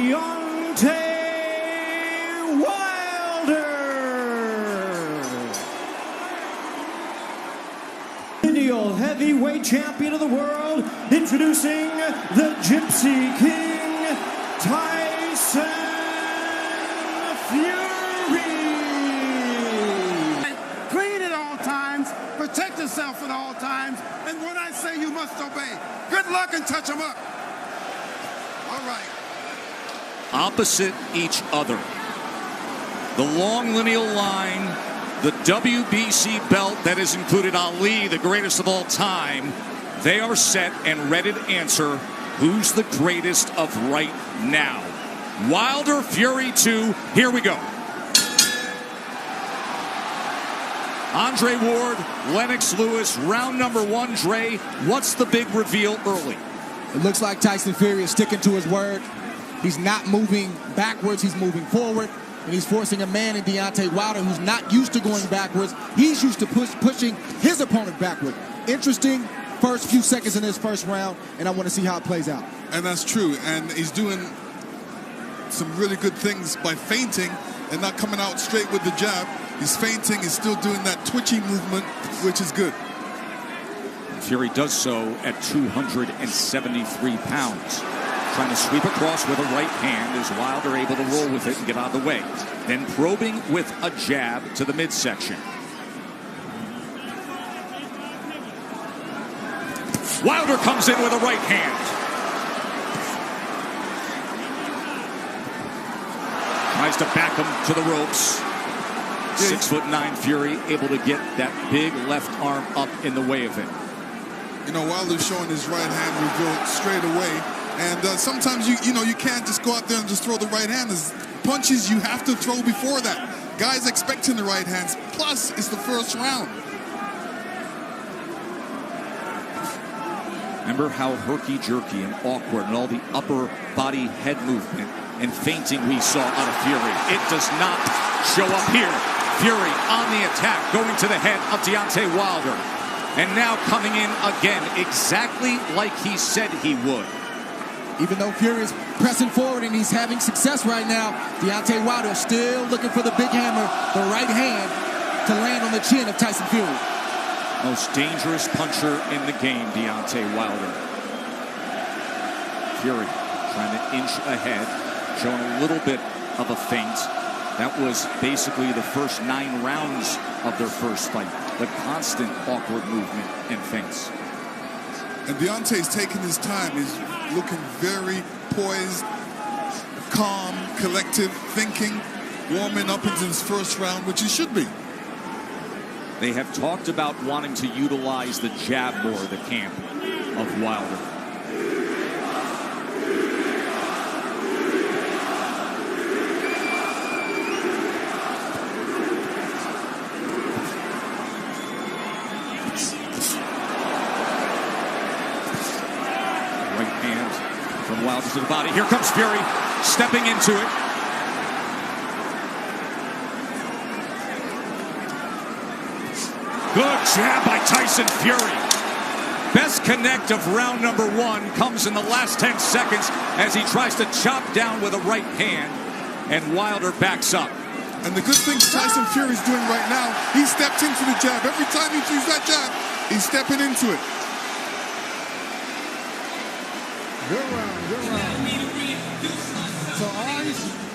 Deontey Wilder. Lineal heavyweight champion of the world, introducing the Gypsy King, Tyson Fury. Clean at all times, protect yourself at all times, and when I say you must obey, good luck and touch them up. All right. Opposite each other. The long lineal line, the WBC belt that has included Ali, the greatest of all time. They are set and ready to answer who's the greatest of right now. Wilder, Fury 2, here we go. Andre Ward, Lennox Lewis, round number 1. Dre, what's the big reveal early? It looks like Tyson Fury is sticking to his word. He's not moving backwards, he's moving forward. And he's forcing a man in Deontey Wilder who's not used to going backwards. He's used to pushing his opponent backward. Interesting first few seconds in this first round, and I want to see how it plays out. And that's true. And he's doing some really good things by feinting and not coming out straight with the jab. He's feinting, he's still doing that twitchy movement, which is good. Fury does so at 273 pounds. Trying to sweep across with a right hand as Wilder able to roll with it and get out of the way. Then probing with a jab to the midsection. Wilder comes in with a right hand. Tries to back him to the ropes. 6'9" Fury able to get that big left arm up in the way of it. You know, Wilder's showing his right hand reveal straight away. And sometimes you can't just go out there and just throw the right hand. There's punches you have to throw before that. Guys expecting the right hands. Plus, it's the first round. Remember how herky-jerky and awkward and all the upper body head movement and feinting we saw out of Fury. It does not show up here. Fury on the attack, going to the head of Deontey Wilder. And now coming in again, exactly like he said he would. Even though Fury is pressing forward and he's having success right now, Deontey Wilder is still looking for the big hammer, the right hand, to land on the chin of Tyson Fury. Most dangerous puncher in the game, Deontey Wilder. Fury trying to inch ahead, showing a little bit of a feint. That was basically the first 9 rounds of their first fight. The constant awkward movement and feints. And Deontey's taking his time. He's looking very poised, calm, collective, thinking, warming up into his first round, which he should be. They have talked about wanting to utilize the jab more, the camp of Wilder. From Wilder to the body. Here comes Fury, stepping into it. Good jab by Tyson Fury. Best connect of round number 1 comes in the last 10 seconds as he tries to chop down with a right hand, and Wilder backs up. And the good thing Tyson Fury's doing right now, he stepped into the jab. Every time he sees that jab, he's stepping into it. Good round, good round. So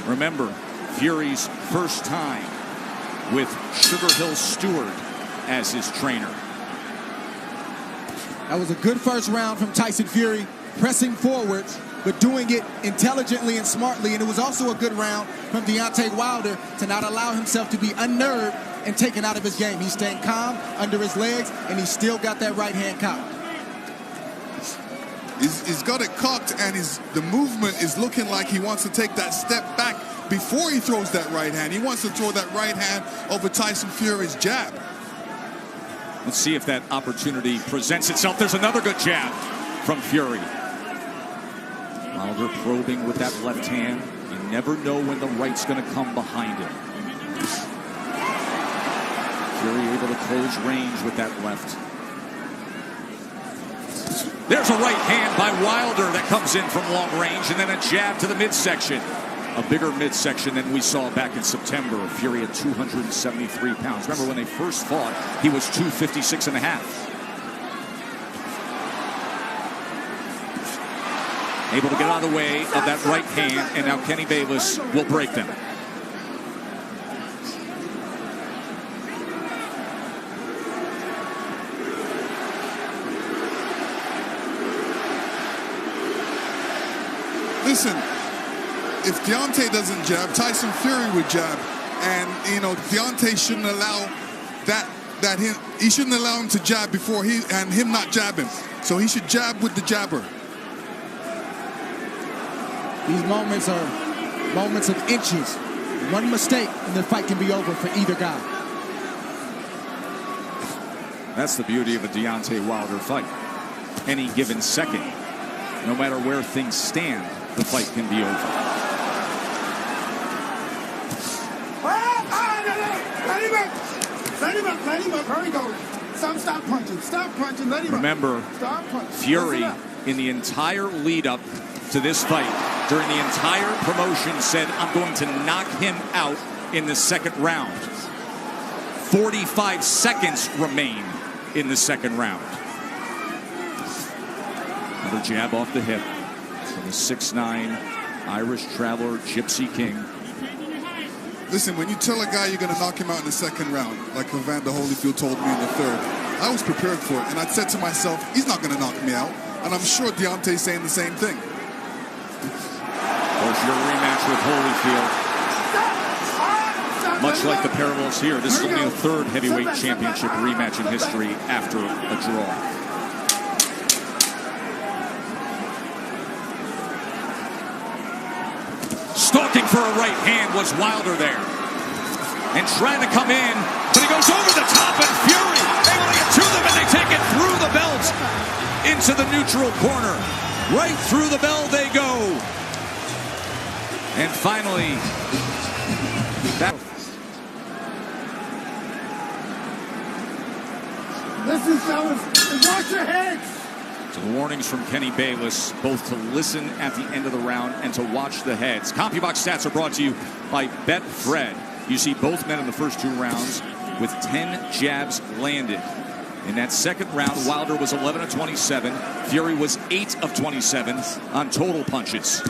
remember, Fury's first time with Sugar Hill Stewart as his trainer. That was a good first round from Tyson Fury, pressing forward, but doing it intelligently and smartly. And it was also a good round from Deontey Wilder to not allow himself to be unnerved and taken out of his game. He's staying calm under his legs, and he's still got that right hand cocked. He's got it cocked, and the movement is looking like he wants to take that step back before he throws that right hand. He wants to throw that right hand over Tyson Fury's jab. Let's see if that opportunity presents itself. There's another good jab from Fury. Wilder probing with that left hand. You never know when the right's going to come behind him. Fury able to close range with that left. There's a right hand by Wilder that comes in from long range, and then a jab to the midsection. A bigger midsection than we saw back in September. Fury at 273 pounds. Remember when they first fought, he was 256 and a half. Able to get out of the way of that right hand, and now Kenny Bayless will break them. Listen, if Deontey doesn't jab, Tyson Fury would jab. And, you know, Deontey shouldn't allow he shouldn't allow him to jab before him not jab him. So he should jab with the jabber. These moments are moments of inches. One mistake and the fight can be over for either guy. That's the beauty of a Deontey Wilder fight. Any given second, no matter where things stand, the fight can be over. Let him up. Hurry, go. Stop punching. Stop punching. Let him Remember, Stop punching. Fury, in the entire lead up to this fight, during the entire promotion, said, I'm going to knock him out in the second round. 45 seconds remain in the second round. Another jab off the hip from the 6'9" Irish traveler, Gypsy King. Listen, when you tell a guy you're going to knock him out in the second round, like Evander Holyfield told me in the third, I was prepared for it. And I said to myself, he's not going to knock me out. And I'm sure Deontay's saying the same thing. Course, your rematch with Holyfield. Much like the parallels here, this is only the third heavyweight championship rematch in history after a draw. Stalking for a right hand was Wilder there. And trying to come in, but he goes over the top, and Fury able to get to them, and they take it through the belt into the neutral corner. Right through the bell they go. And finally, Listen, fellas, watch your heads. so the warnings from Kenny Bayless, both to listen at the end of the round and to watch the heads. CompuBox stats are brought to you by Betfred. You see both men in the first two rounds with 10 jabs landed. In that second round, Wilder was 11 of 27. Fury was 8 of 27 on total punches.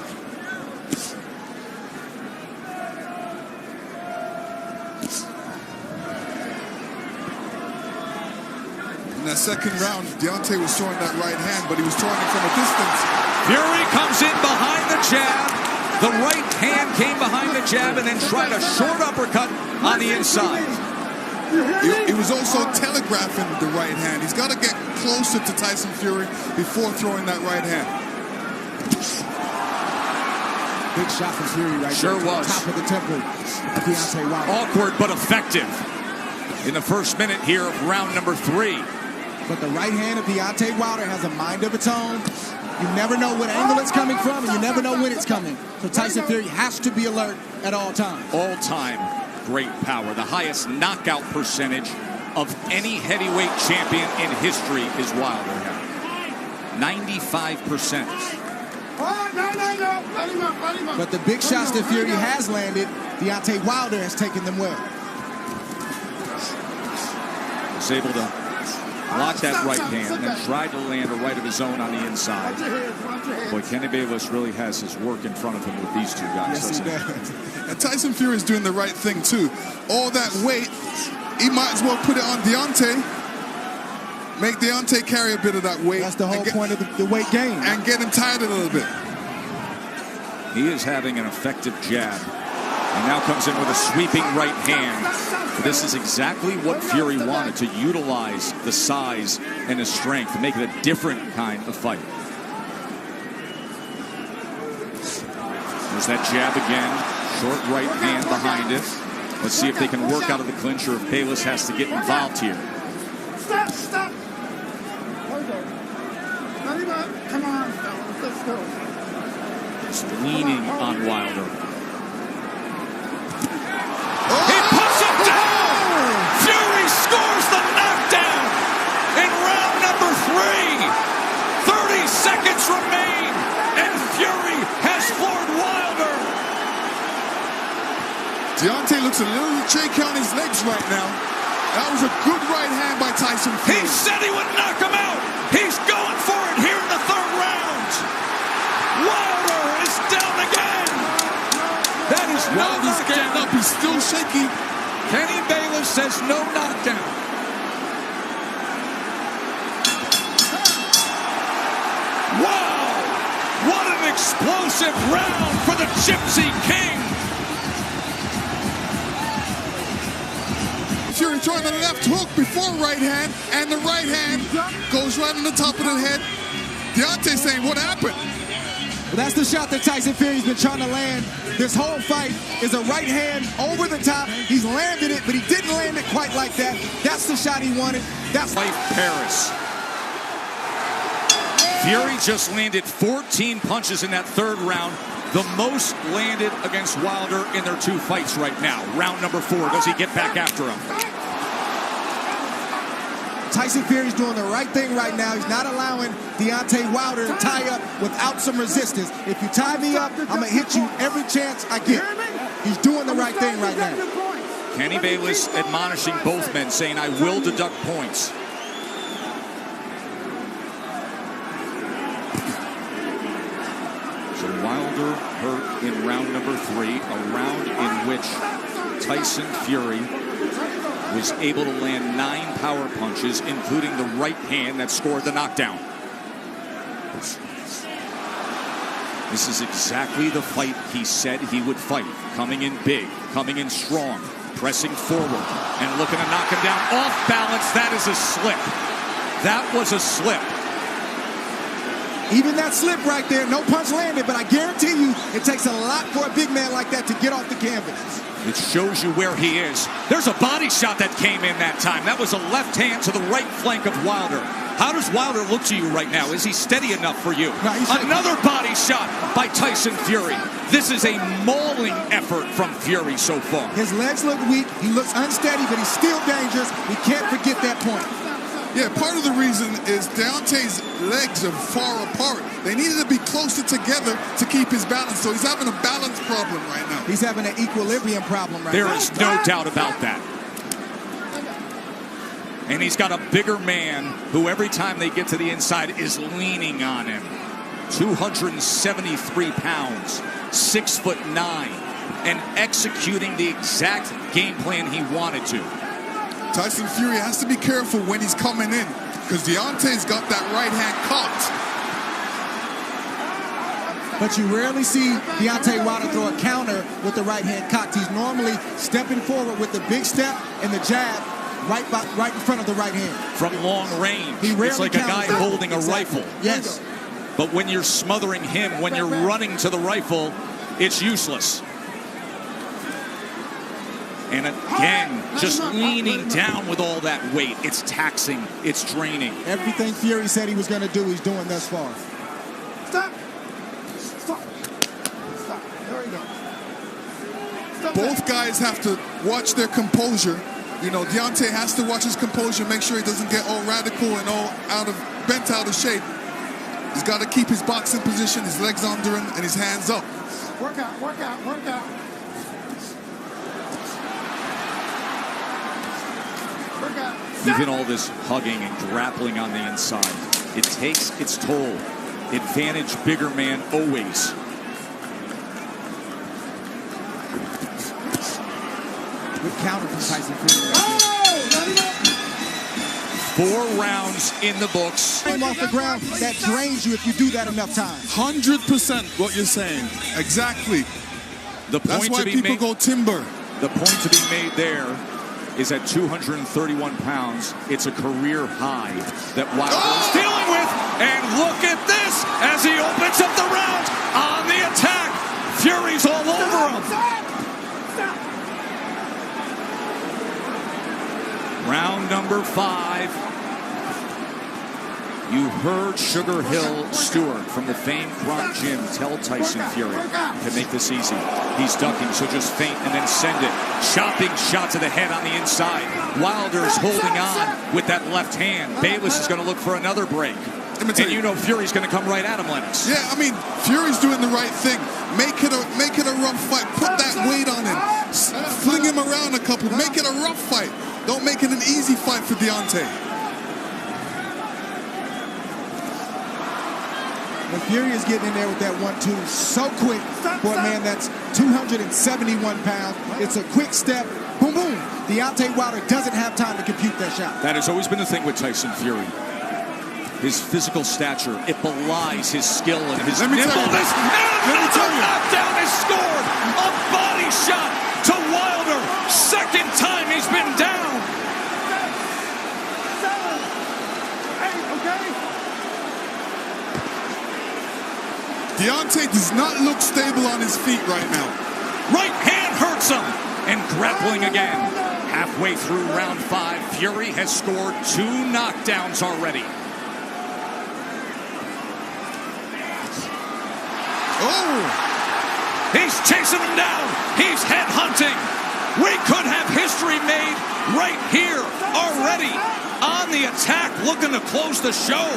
In that second round, Deontay was throwing that right hand, but he was throwing it from a distance. Fury comes in behind the jab. The right hand came behind the jab and then tried a short uppercut on the inside. He was also telegraphing the right hand. He's got to get closer to Tyson Fury before throwing that right hand. Big shot from Fury right Sure there. was. Top of the temple of Deontay Wilder. Awkward but effective in the first minute here of round number 3. But the right hand of Deontay Wilder has a mind of its own. You never know what angle it's coming from, and you never know when it's coming. So Tyson Fury has to be alert at all times. All time great power. The highest knockout percentage of any heavyweight champion in history is Wilder. 95%. But the big shots that Fury has landed, Deontay Wilder has taken them well. Was able to block that right hand and then tried to land a right of his own on the inside. Boy, Kenny Bayless really has his work in front of him with these two guys. Yes, he does. And Tyson Fury is doing the right thing, too. All that weight, he might as well put it on Deontay. Make Deontay carry a bit of that weight. That's the whole point of the weight game. And get him tired a little bit. He is having an effective jab. And now comes in with a sweeping right hand. This is exactly what Fury wanted, to utilize the size and the strength to make it a different kind of fight. There's that jab again. Short right hand behind it. Let's see if they can work out of the clinch or if Bayless has to get involved here. Stop. Come on, fellas. Let's go. Just leaning on Wilder. He puts it down! Fury scores the knockdown in round number 3. Deontey looks a little shaky on his legs right now. That was a good right hand by Tyson Fury. He said he would knock him out. He's going for it here in the third round. Wilder is down again. That is no Wilder's getting knockdown. up. He's still shaky. Kenny Bayless says no knockdown. Wow! What an explosive round for the Gypsy King. Fury throwing the left hook before right hand, and the right hand goes right on the top of the head. Deontay saying, what happened? Well, that's the shot that Tyson Fury's been trying to land this whole fight, is a right hand over the top. He's landed it, but he didn't land it quite like that. That's the shot he wanted. That's Life Paris. Fury just landed 14 punches in that third round, the most landed against Wilder in their two fights right now. Round number 4, does he get back after him? Tyson Fury's doing the right thing right now. He's not allowing Deontay Wilder to tie up without some resistance. If you tie me up, I'm going to hit you every chance I get. He's doing the right thing right now. Kenny Bayless admonishing both men, saying, I will deduct points. So Wilder hurt in round number 3, a round in which Tyson Fury was able to land 9 power punches, including the right hand that scored the knockdown. This is exactly the fight he said he would fight. Coming in big, coming in strong, pressing forward, and looking to knock him down. Off balance, that is a slip. That was a slip. Even that slip right there, no punch landed, but I guarantee you it takes a lot for a big man like that to get off the canvas. It shows you where he is. There's a body shot that came in that time. That was a left hand to the right flank of Wilder. How does Wilder look to you right now? Is he steady enough for you? No, another body shot by Tyson Fury. This is a mauling effort from Fury so far. His legs look weak. He looks unsteady, but he's still dangerous. We can't forget that point. Yeah, part of the reason is Deontay's legs are far apart. They needed to be closer together to keep his balance. So he's having a balance problem right now. He's having an equilibrium problem right now. There is no doubt about that. And he's got a bigger man who every time they get to the inside is leaning on him. 273 pounds, 6'9", and executing the exact game plan he wanted to. Tyson Fury has to be careful when he's coming in, because Deontay's got that right hand caught. But you rarely see Deontay Wilder throw a counter with the right hand cocked. He's normally stepping forward with the big step and the jab right in front of the right hand. From long range, it's like a guy holding a rifle. Yes. But when you're smothering him, when you're running to the rifle, it's useless. And again, just leaning down with all that weight. It's taxing. It's draining. Everything Fury said he was going to do, he's doing thus far. Stop. Stop. Stop. There we go. Stop. Both guys have to watch their composure. You know, Deontay has to watch his composure, make sure he doesn't get all radical and all bent out of shape. He's got to keep his boxing position, his legs under him, and his hands up. Work out, work out, work out. Work out. Even all this hugging and grappling on the inside, it takes its toll. Advantage bigger man always. Good counter from Tyson Fury. 4 rounds in the books. Off the ground, that drains you if you do that enough times. 100% what you're saying. Exactly. The point That's why to be people made, go timber. the point to be made there is at 231 pounds. It's a career high that Wilder is dealing with. And look at this as he opens up the round on the attack. Fury's all over him. Round number 5. You heard Sugar Hill Stewart from the famed Bronx Gym tell Tyson Fury to make this easy. He's ducking, so just feint and then send it. Chopping shot to the head on the inside. Wilder's holding on with that left hand. Bayless is going to look for another break. And you know Fury's going to come right at him, Lennox. Yeah, I mean, Fury's doing the right thing. Make it a rough fight. Put that weight on him. him around a couple. Make it a rough fight. Don't make it an easy fight for Deontey. When Fury is getting in there with that 1-2 so quick for a man that's 271 pounds. It's a quick step. Boom, boom. Deontey Wilder doesn't have time to compute that shot. That has always been the thing with Tyson Fury. His physical stature, it belies his skill and his nimbleness. Another knockdown is scored. A body shot to Wilder. Second time he's been down. Deontey does not look stable on his feet right now. Right hand hurts him. And grappling again. Halfway through round 5, Fury has scored 2 knockdowns already. Oh! He's chasing him down. He's headhunting. We could have history made right here already. On the attack, looking to close the show.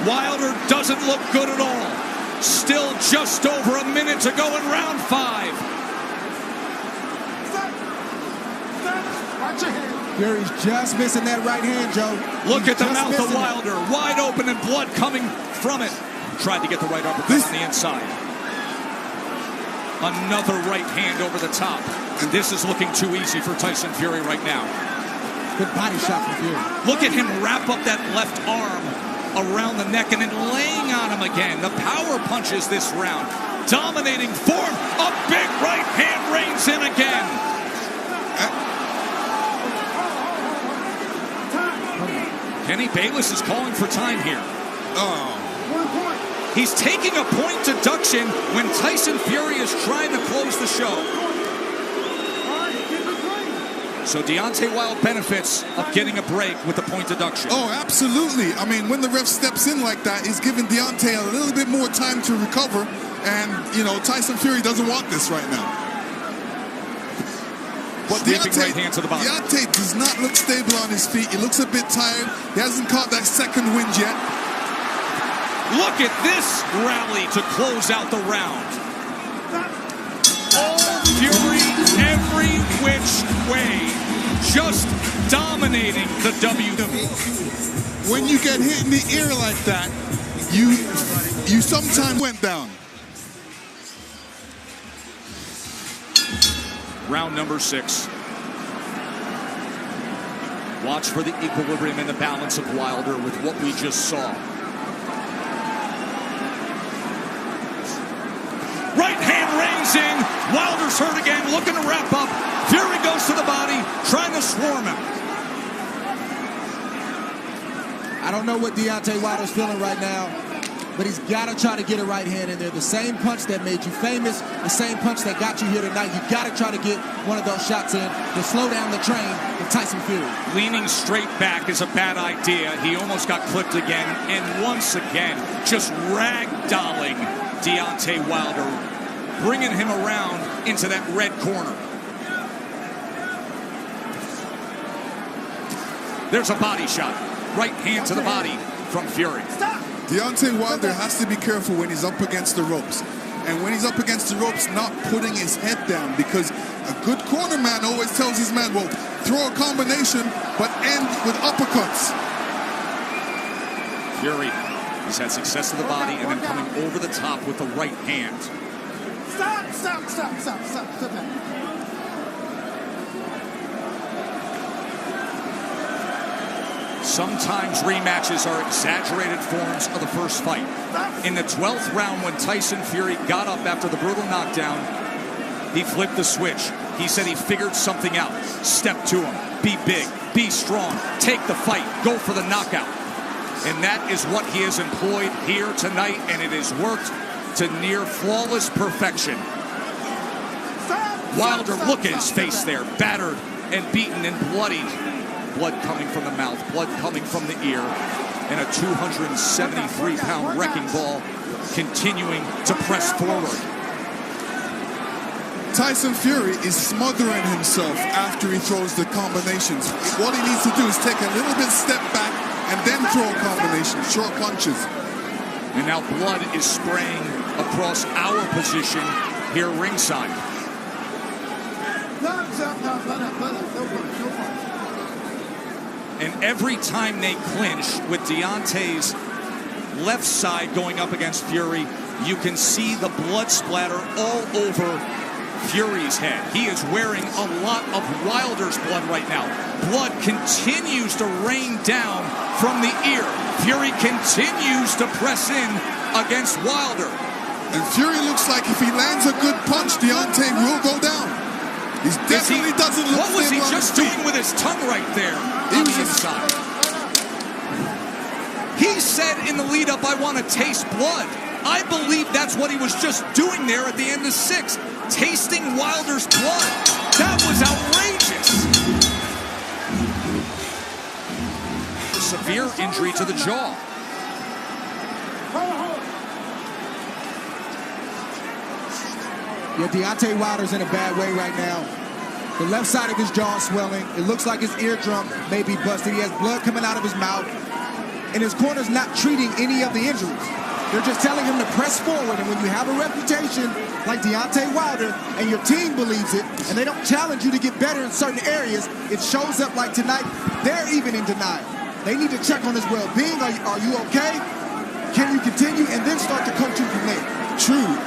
Wilder doesn't look good at all. Still just over a minute to go in round 5. Fury's just missing that right hand, Joe. Look at the mouth of Wilder. Wide open and blood coming from it. Tried to get the right uppercut on the inside. Another right hand over the top. This is looking too easy for Tyson Fury right now. Good body shot from Fury. Look at him wrap up that left arm around the neck and then laying on him again. The power punches this round. Dominating form. A big right hand reigns in again. Kenny Bayless is calling for time here. Oh. He's taking a point deduction when Tyson Fury is trying to close the show. So Deontay Wilder benefits of getting a break with the point deduction. Oh, absolutely. I mean, when the ref steps in like that, he's giving Deontay a little bit more time to recover. And, you know, Tyson Fury doesn't want this right now. But Deontay, right hand to the body. Deontay does not look stable on his feet. He looks a bit tired. He hasn't caught that second wind yet. Look at this rally to close out the round. All Fury every which way, just dominating the WWE. When you get hit in the ear like that, you sometimes went down. Round number 6. Watch for the equilibrium and the balance of Wilder with what we just saw. Right hand reins in. Wilder's hurt again, looking to wrap up. Fury goes to the body, trying to swarm him. I don't know what Deontay Wilder's feeling right now, but he's got to try to get a right hand in there. The same punch that made you famous, the same punch that got you here tonight. You got to try to get one of those shots in to slow down the train with Tyson Fury. Leaning straight back is a bad idea. He almost got clipped again, and once again, just ragdolling Deontay Wilder, bringing him around into that red corner. There's a body shot. Right hand to the body from Fury. Deontay Wilder has to be careful when he's up against the ropes. And when he's up against the ropes, not putting his head down, because a good corner man always tells his man, well, throw a combination, but end with uppercuts. Fury has had success to the body and then coming over the top with the right hand. Stop that. Sometimes rematches are exaggerated forms of the first fight. In the 12th round, when Tyson Fury got up after the brutal knockdown, he flipped the switch. He said he figured something out. Step to him. Be big. Be strong. Take the fight. Go for the knockout. And that is what he has employed here tonight, and it has worked to near flawless perfection. Wilder, look at his face there. Battered and beaten and bloodied. Blood coming from the mouth, blood coming from the ear, and a 273-pound wrecking ball continuing to press forward. Tyson Fury is smothering himself after he throws the combinations. What he needs to do is take a little bit step back and then throw a combination, short punches. And now blood is spraying across our position here ringside. And every time they clinch with Deontey's left side going up against Fury, you can see the blood splatter all over Fury's head. He is wearing a lot of Wilder's blood right now. Blood continues to rain down from the ear. Fury continues to press in against Wilder. And Fury looks like if he lands a good punch, Deontey will go down. He definitely doesn't look. What was he just doing with his tongue right there on the inside? He said in the lead-up, "I want to taste blood." I believe that's what he was just doing there at the end of 6, tasting Wilder's blood. That was outrageous. A severe injury to the jaw. Yeah, Deontey Wilder's in a bad way right now. The left side of his jaw is swelling. It looks like his eardrum may be busted. He has blood coming out of his mouth. And his corner's not treating any of the injuries. They're just telling him to press forward. And when you have a reputation like Deontey Wilder and your team believes it, and they don't challenge you to get better in certain areas, it shows up like tonight. They're even in denial. They need to check on his well-being. Are you okay? Can you continue? And then start to coach him from there.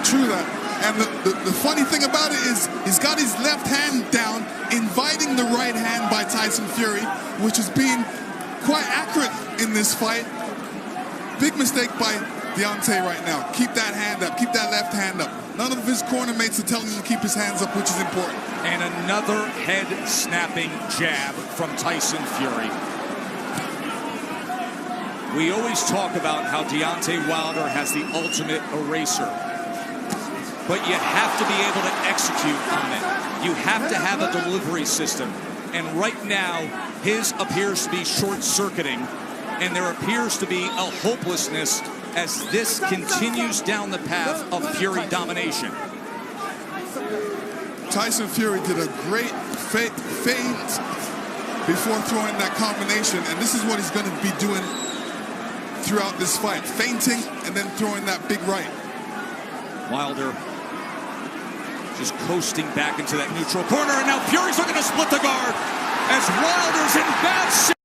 True that. And the funny thing about it is he's got his left hand down, inviting the right hand by Tyson Fury, which is being quite accurate in this fight. Big mistake by Deontey right now. Keep that hand up. Keep that left hand up. None of his corner mates are telling him to keep his hands up, which is important. And another head-snapping jab from Tyson Fury. We always talk about how Deontey Wilder has the ultimate eraser. But you have to be able to execute on it. You have to have a delivery system. And right now, his appears to be short-circuiting. And there appears to be a hopelessness as this continues down the path of Fury domination. Tyson Fury did a great feint before throwing that combination. And this is what he's going to be doing throughout this fight. Feinting and then throwing that big right. Wilder just coasting back into that neutral corner, and now Fury's looking to split the guard as Wilder's in bad shape.